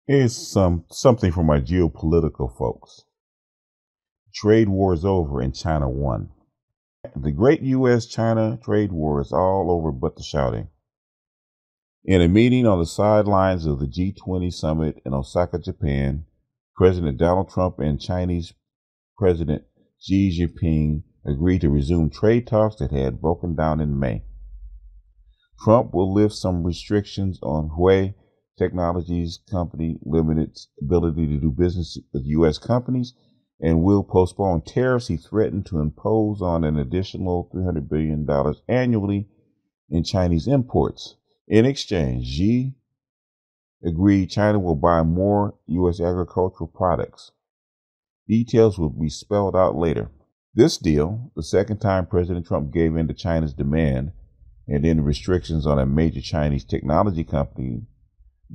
Here's something for my geopolitical folks. Trade war is over and China won. The great U.S.-China trade war is all over but the shouting. In a meeting on the sidelines of the G20 summit in Osaka, Japan, President Donald Trump and Chinese President Xi Jinping agreed to resume trade talks that had broken down in May. Trump will lift some restrictions on Huawei Technologies Company Limited's ability to do business with U.S. companies and will postpone tariffs he threatened to impose on an additional $300 billion annually in Chinese imports. In exchange, Xi agreed China will buy more U.S. agricultural products. Details will be spelled out later. This deal, the second time President Trump gave in to China's demand and then restrictions on a major Chinese technology company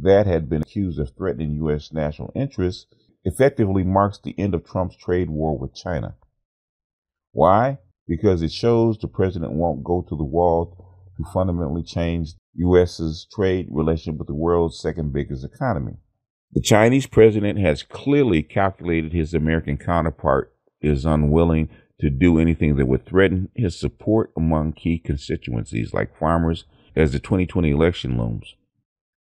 that had been accused of threatening U.S. national interests, effectively marks the end of Trump's trade war with China. Why? Because it shows the president won't go to the wall to fundamentally change the U.S.'s trade relationship with the world's second biggest economy. The Chinese president has clearly calculated his American counterpart is unwilling to do anything that would threaten his support among key constituencies like farmers as the 2020 election looms.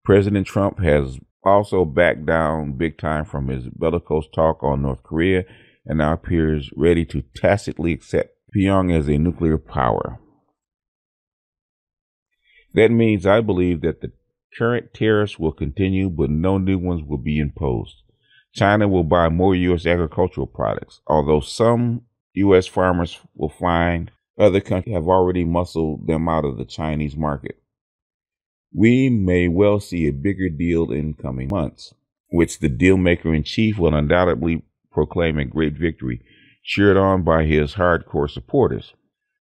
President Trump has also backed down big time from his bellicose talk on North Korea and now appears ready to tacitly accept Pyongyang as a nuclear power. That means I believe that the current tariffs will continue, but no new ones will be imposed. China will buy more U.S. agricultural products, although some U.S. farmers will find other countries have already muscled them out of the Chinese market. We may well see a bigger deal in coming months, which the deal-maker-in-chief will undoubtedly proclaim a great victory, cheered on by his hardcore supporters.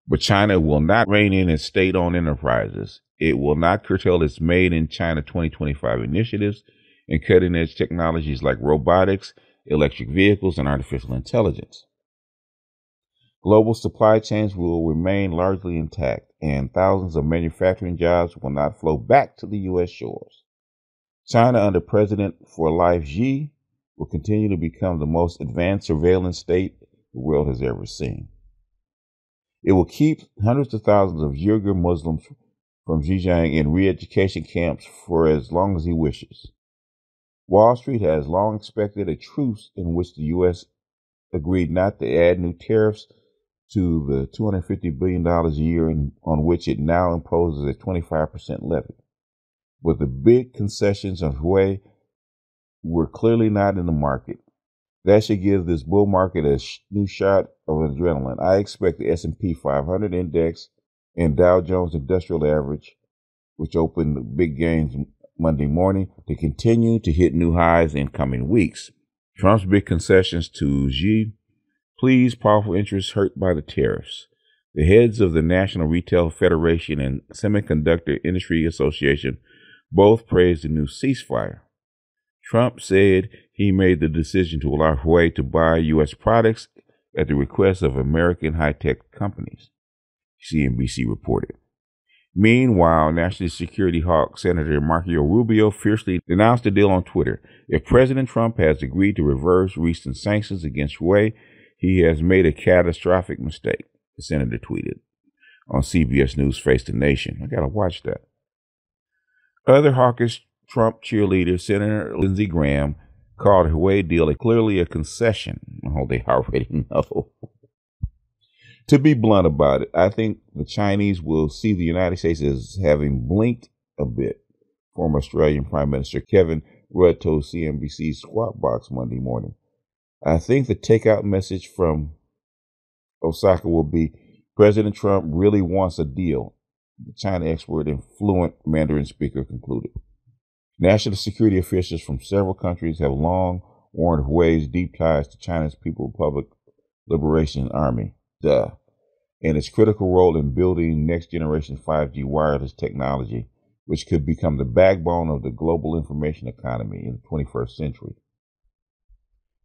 But China will not rein in its state-owned enterprises. It will not curtail its Made in China 2025 initiatives and cutting-edge technologies like robotics, electric vehicles, and artificial intelligence. Global supply chains will remain largely intact, and thousands of manufacturing jobs will not flow back to the U.S. shores. China, under President for Life Xi, will continue to become the most advanced surveillance state the world has ever seen. It will keep hundreds of thousands of Uyghur Muslims from Xinjiang in re-education camps for as long as he wishes. Wall Street has long expected a truce in which the U.S. agreed not to add new tariffs to the $250 billion a year on which it now imposes a 25% levy. But the big concessions of Huawei were clearly not in the market. That should give this bull market a new shot of adrenaline. I expect the S&P 500 index and Dow Jones Industrial Average, which opened big gains Monday morning, to continue to hit new highs in coming weeks. Trump's big concessions to Xi please powerful interests hurt by the tariffs. The heads of the National Retail Federation and Semiconductor Industry Association both praised the new ceasefire. Trump said he made the decision to allow Huawei to buy U.S. products at the request of American high-tech companies, CNBC reported. Meanwhile, National Security hawk Senator Marco Rubio fiercely denounced the deal on Twitter. If President Trump has agreed to reverse recent sanctions against Huawei, he has made a catastrophic mistake, the senator tweeted on CBS News Face the Nation. I got to watch that. Other hawkish Trump cheerleader, Senator Lindsey Graham, called the Huawei deal clearly a concession. Oh, they already know. To be blunt about it, I think the Chinese will see the United States as having blinked a bit, former Australian Prime Minister Kevin Rudd told CNBC's Squawk Box Monday morning. I think the takeout message from Osaka will be, President Trump really wants a deal, the China expert and fluent Mandarin speaker concluded. National security officials from several countries have long warned Huawei's deep ties to China's People's Republic Liberation Army, and its critical role in building next-generation 5G wireless technology, which could become the backbone of the global information economy in the 21st century.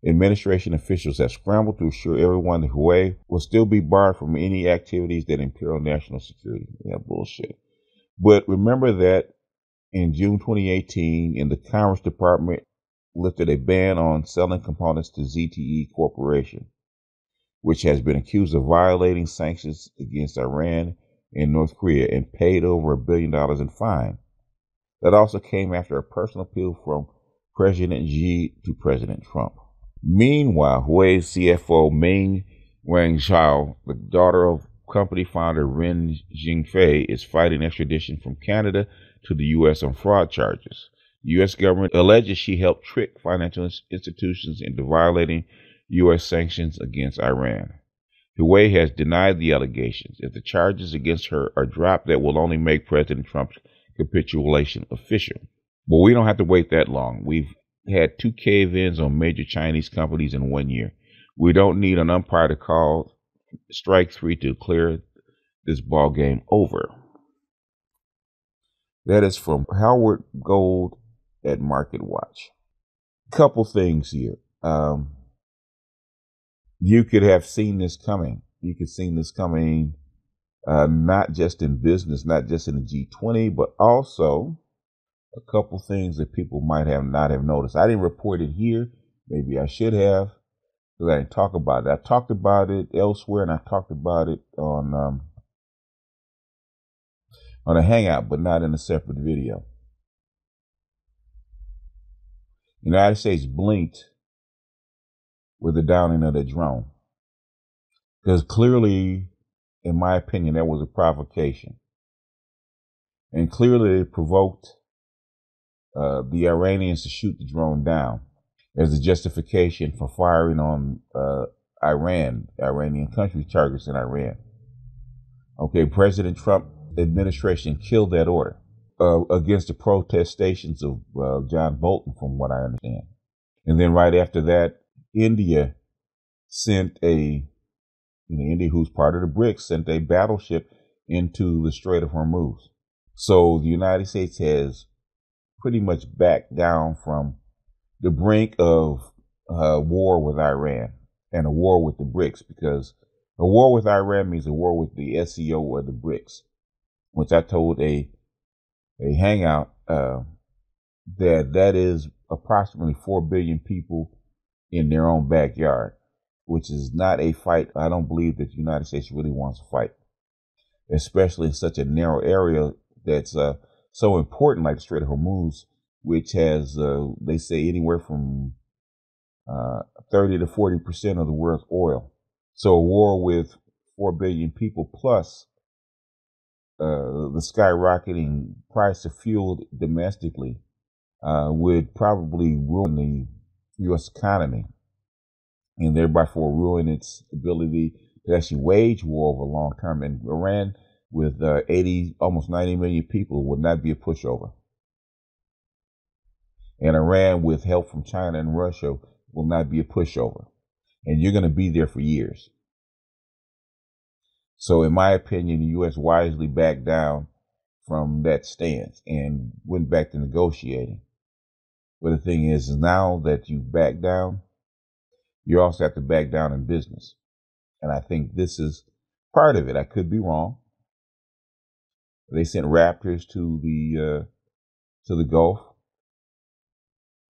Administration officials have scrambled to assure everyone that Huawei will still be barred from any activities that imperil national security. Yeah, bullshit. But remember that in June 2018, in the Commerce Department, lifted a ban on selling components to ZTE Corporation, which has been accused of violating sanctions against Iran and North Korea, and paid over $1 billion in fine. That also came after a personal appeal from President Xi to President Trump. Meanwhile, Huawei's CFO Meng Wanzhou, the daughter of company founder Ren Zhengfei, is fighting extradition from Canada to the U.S. on fraud charges. The U.S. government alleges she helped trick financial institutions into violating U.S. sanctions against Iran. Huawei has denied the allegations. If the charges against her are dropped, that will only make President Trump's capitulation official. But we don't have to wait that long. We've had 2 cave-ins on major Chinese companies in 1 year. We don't need an umpire to call strike 3 to clear this ball game over. That is from Howard Gold at Market Watch. Couple things here. You could have seen this coming. You could have seen this coming not just in business, not just in the G20, but also a couple things that people might have not have noticed. I didn't report it here. Maybe I should have, because I didn't talk about it. I talked about it elsewhere, and I talked about it on a Hangout, but not in a separate video. The United States blinked with the downing of the drone, because clearly, in my opinion, that was a provocation, and clearly it provoked the Iranians to shoot the drone down as a justification for firing on Iranian country targets in Iran. Okay, President Trump administration killed that order against the protestations of John Bolton, from what I understand. And then right after that, India sent India, who's part of the BRICS, sent a battleship into the Strait of Hormuz. So the United States has pretty much backed down from the brink of war with Iran and a war with the BRICS, because a war with Iran means a war with the SCO or the BRICS, which I told a Hangout that is approximately 4 billion people in their own backyard, which is not a fight I don't believe that the United States really wants to fight, especially in such a narrow area that's so important like the Strait of Hormuz, which has, they say, anywhere from 30 to 40% of the world's oil. So a war with 4 billion people plus the skyrocketing price of fuel domestically would probably ruin the U.S. economy, and thereby ruin its ability to actually wage war over long term. And Iran, with 80, almost 90 million people, would not be a pushover. And Iran, with help from China and Russia, will not be a pushover. And you're going to be there for years. So in my opinion, the U.S. wisely backed down from that stance and went back to negotiating. But the thing is now that you back down, you also have to back down in business. And I think this is part of it. I could be wrong. They sent Raptors to the Gulf.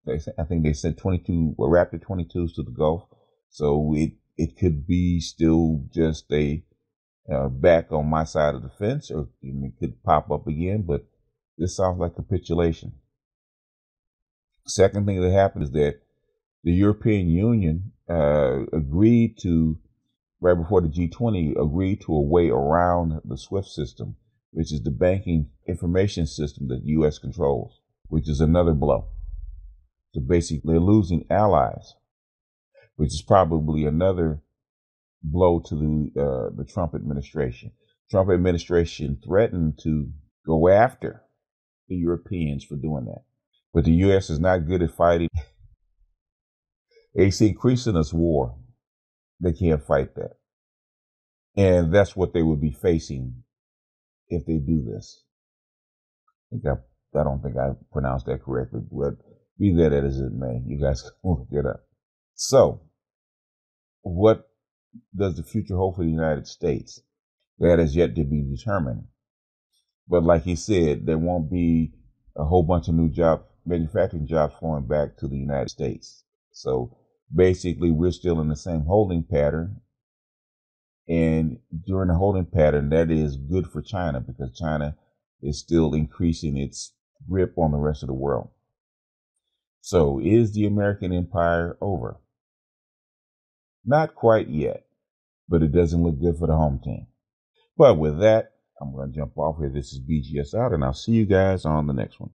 I think they sent Raptor 22s to the Gulf. So it could be still just a back on my side of the fence, or it could pop up again. But this sounds like capitulation. Second thing that happened is that the European Union agreed to, right before the G20, agreed to a way around the SWIFT system, which is the banking information system that the U.S. controls, which is another blow. So basically, they're losing allies, which is probably another blow to the Trump administration. Trump administration threatened to go after the Europeans for doing that. But the U.S. is not good at fighting. They see increasing this war. They can't fight that. And that's what they would be facing if they do this. I don't think I pronounced that correctly, but be that as it may, you guys can look it up. So, what does the future hold for the United States? That is yet to be determined. But like he said, there won't be a whole bunch of new jobs. manufacturing jobs flowing back to the United States. So basically, we're still in the same holding pattern. And during the holding pattern, that is good for China because China is still increasing its grip on the rest of the world. So is the American empire over? Not quite yet, but it doesn't look good for the home team. But with that, I'm going to jump off here. This is BGS out, and I'll see you guys on the next one.